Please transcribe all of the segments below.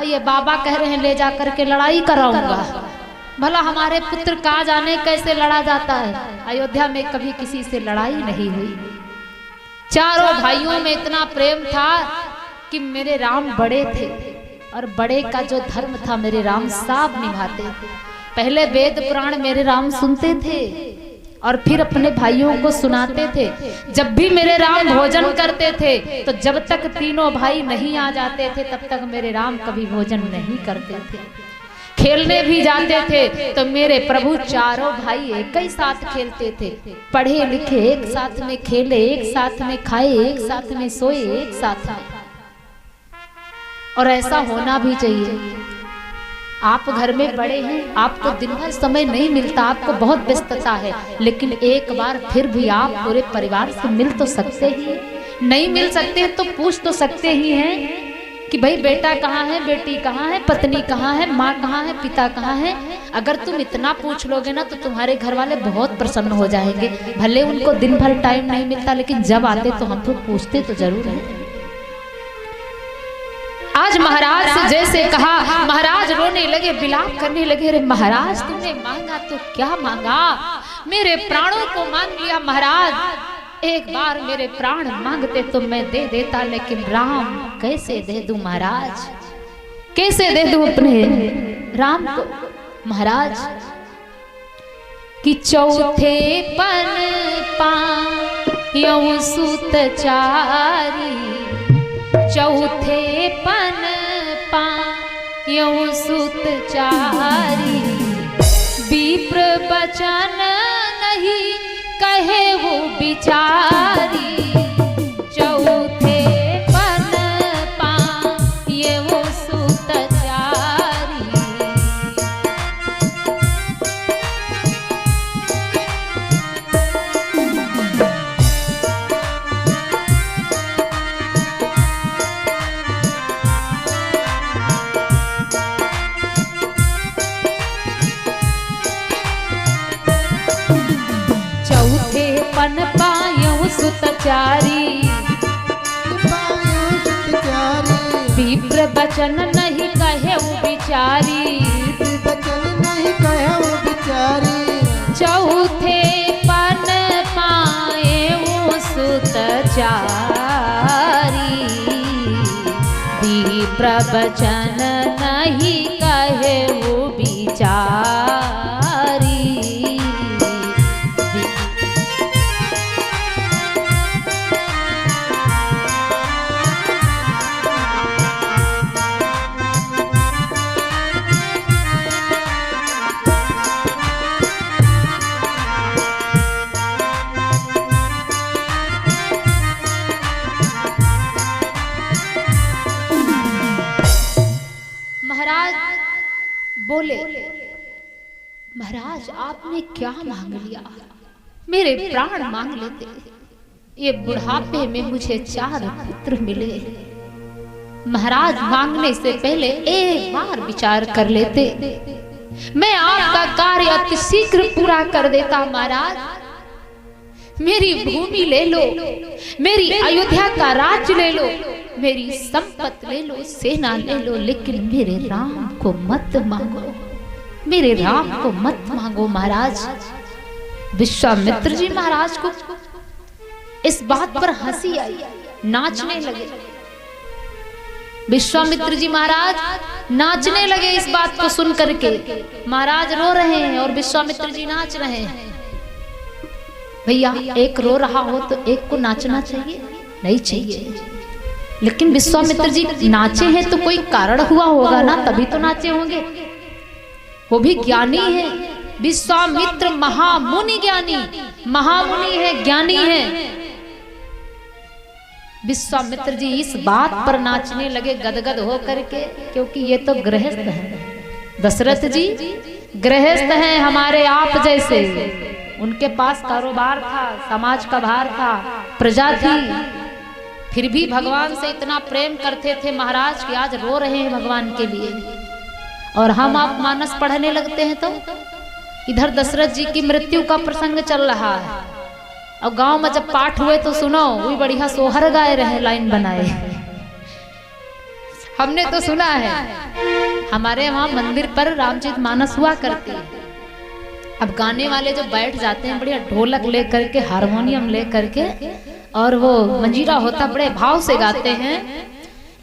ये बाबा कह रहे हैं ले जा करके लड़ाई कराऊंगा। भला हमारे पुत्र कहाँ जाने कैसे लड़ा जाता है। अयोध्या में कभी किसी से लड़ाई नहीं हुई। चारों भाइयों में इतना प्रेम था कि मेरे राम बड़े थे और बड़े का जो धर्म था मेरे राम साफ निभाते थे। पहले वेद पुराण मेरे राम सुनते थे और फिर अपने भाइयों को सुनाते थे। जब भी मेरे राम भोजन करते थे तो जब तक तीनों भाई नहीं आ जाते थे तब तक मेरे राम कभी भोजन नहीं करते थे। खेलने भी जाते थे तो मेरे प्रभु चारों भाई एक ही साथ खेलते थे। पढ़े लिखे एक साथ में, खेले एक साथ में, खाए एक साथ में, सोए एक साथ में। और ऐसा होना भी चाहिए। आप घर में बड़े हैं, आपको दिन भर समय नहीं मिलता, आपको बहुत व्यस्तता है, लेकिन एक बार फिर भी आप पूरे परिवार से मिल तो सकते ही। नहीं मिल सकते तो पूछ तो सकते ही हैं कि भाई बेटा कहाँ है, बेटी कहाँ है, पत्नी कहाँ है, माँ कहाँ है, पिता कहाँ है। अगर तुम इतना पूछ लोगे ना तो तुम्हारे घर वाले बहुत प्रसन्न हो जाएंगे। भले उनको दिन भर टाइम नहीं मिलता, लेकिन जब आते तो हम तो पूछते तो जरूर है। आज महाराज से जैसे कहा, महाराज रोने लगे, विलाप करने लगे। अरे महाराज तुमने मांगा तो क्या मांगा, मेरे प्राणों को मांग लिया महाराज। एक बार मेरे प्राण मांगते तो मैं दे देता, लेकिन राम कैसे दे दूं महाराज, कैसे दे दूं अपने राम को। महाराज कि चौथे पन पायौ सुत चारी, चौथे पन पायौ सुत चारी, विप्र बचन नहीं कहे वो बिचारी, चौथे पन पायौ सुत चारी। पन पायौ सुत चारी, विप्र बचन नहीं कहे बिचारी, चौथे पन पायौ सुत चारी, विप्र बचन नहीं कहे बिचारी। महाराज बोले, महाराज आपने क्या मांग लिया, मेरे प्राण मांग लेते। ये बुढ़ापे में मुझे 4 पुत्र मिले, महाराज मांगने से पहले एक बार विचार कर लेते, मैं आपका कार्य अति शीघ्र पूरा कर देता। महाराज मेरी भूमि ले लो, मेरी अयोध्या का राज्य ले लो, मेरी संपत्ति ले लो, सेना ले लो, लेकिन मेरे राम को मत मांगो, मेरे राम को मत मांगो। महाराज विश्वामित्र जी महाराज को इस बात पर हंसी आई, नाचने लगे। विश्वामित्र जी महाराज नाचने लगे इस बात को सुन करके। महाराज रो रहे हैं और विश्वामित्र जी नाच रहे हैं। भैया एक रो रहा हो तो एक को नाचना चाहिए? नहीं चाहिए। लेकिन विश्वामित्र जी नाचे हैं तो कोई कारण हुआ होगा ना, तभी तो नाचे होंगे। वो भी ज्ञानी है, विश्वामित्र महामुनि ज्ञानी, महामुनि है, ज्ञानी है। विश्वामित्र जी इस बात पर नाचने लगे गदगद हो करके, क्योंकि ये तो गृहस्थ है। दशरथ जी गृहस्थ हैं हमारे आप जैसे, उनके पास कारोबार था, समाज का भार था, प्रजा थी, फिर भी भगवान से इतना प्रेम करते थे महाराज कि आज रो रहे हैं भगवान के लिए। और हम आप मानस पढ़ने लगते हैं तो इधर दशरथ जी की मृत्यु का प्रसंग चल रहा है, और गांव में जब पाठ हुए तो सुनो, वही बढ़िया सोहर गाए रहे, लाइन बनाए। हमने तो सुना है, हमारे वहां मंदिर पर रामचरितमानस हुआ करती है। अब गाने वाले जो बैठ जाते हैं बढ़िया ढोलक लेकर के, हारमोनियम लेकर के, और वो मंजीरा होता बड़े भाव से गाते हैं।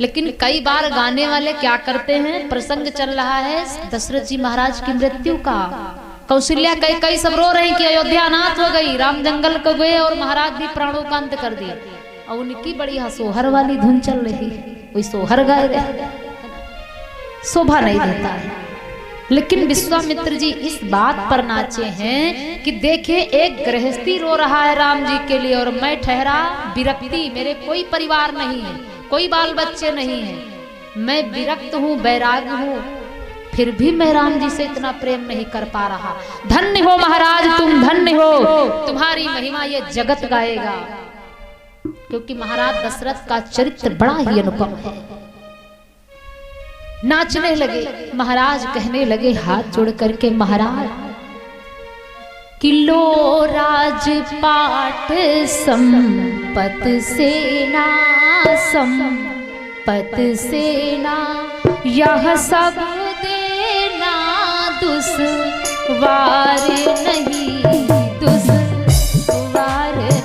लेकिन कई बार गाने वाले क्या करते हैं, प्रसंग चल रहा है दशरथ जी महाराज की मृत्यु का, कौशल्या कई सब रो रहे हैं कि अयोध्या अनाथ हो गई, राम जंगल को गए और महाराज भी प्राणों का अंत कर दिया, और उनकी बड़ी सोहर वाली धुन चल रही, कोई सोहर गाए रहे, शोभा नहीं देता है। लेकिन विश्वामित्र जी इस बात पर नाचे हैं कि देखे एक गृहस्थी रो रहा है राम जी के लिए, और मैं ठहरा विरक्ति, मेरे कोई परिवार नहीं है, कोई बाल बच्चे नहीं है, मैं विरक्त हूँ, बैराग हूँ, फिर भी मैं राम जी से इतना प्रेम नहीं कर पा रहा। धन्य हो महाराज तुम, धन्य हो, तुम्हारी महिमा ये जगत गाएगा। क्योंकि महाराज दशरथ का चरित्र बड़ा ही अनुपम है। नाचने लगे महाराज, कहने लगे हाथ जोड़ करके, महाराज किलो राजपाट संपत सेना, संपत सेना यह सब देना दुश्वार नहीं, दुश्वार नहीं।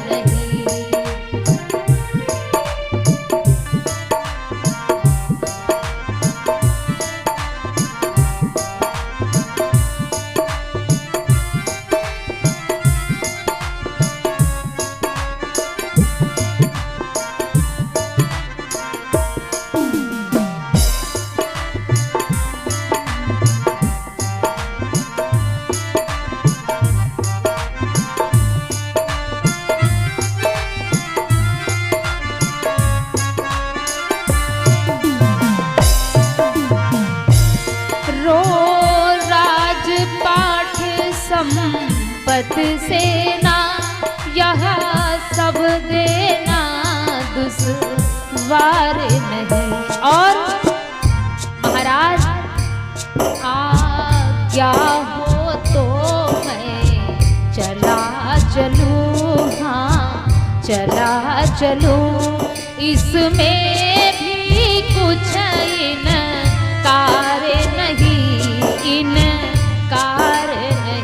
संपत सेना यह सब देना दुश्वार नहीं। और महाराज आज्ञा हो तो मैं चला चलूं, हाँ चला चलूं, इसमें भी कुछ इनकार नहीं, इनकार नहीं।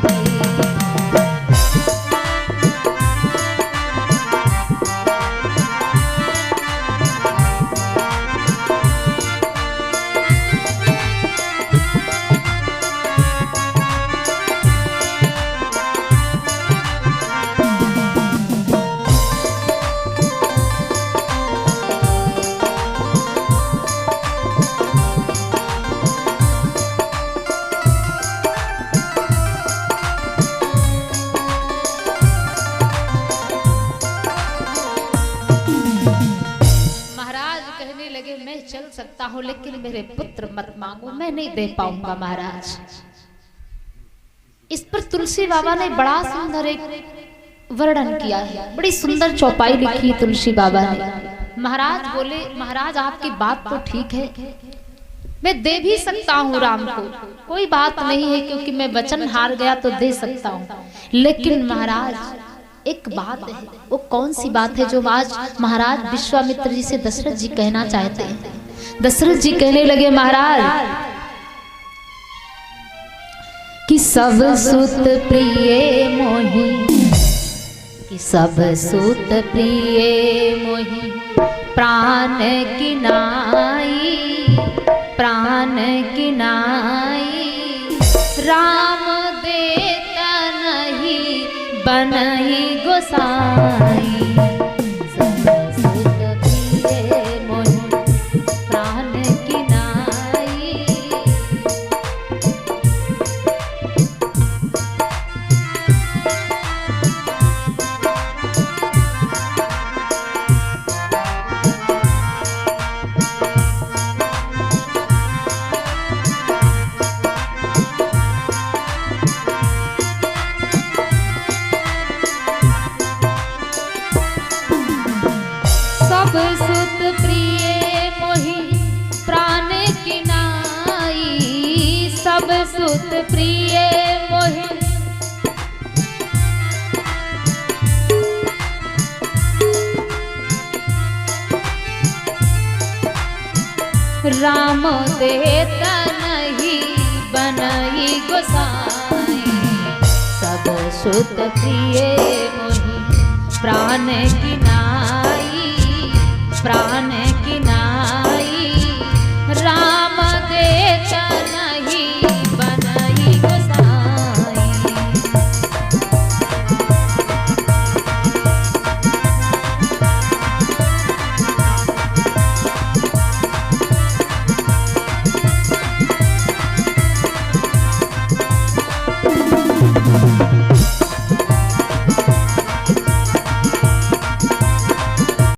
चल सकता हूं लेकिन मेरे पुत्र मत मांगो, मैं नहीं दे पाऊंगा महाराज। इस पर तुलसी बाबा ने बड़ा सुंदर एक वर्णन किया है, बड़ी सुंदर चौपाई लिखी तुलसी बाबा ने। महाराज बोले, महाराज आपकी बात तो ठीक है, मैं दे भी सकता हूँ राम को, कोई बात नहीं है, क्योंकि मैं वचन हार गया तो दे सकता हूँ। लेकिन महाराज एक बात है, वो कौन सी बात है जो आज महाराज विश्वामित्र जी से दशरथ जी कहना चाहते हैं। दशरथ जी कहने लगे महाराज कि सब सुत प्रिय मोहि, कि सब सुत प्रिय मोहि, प्राण की नाई, प्राण की नाई, राम देता नहीं बनहि गोसाई। सब सुत प्रिय मोहि प्राण की नाई, सब सुत प्रिय मोहि राम देता नहीं बनई गोसाई। सब सुत प्रिय मोहि प्राण की नाई, प्राण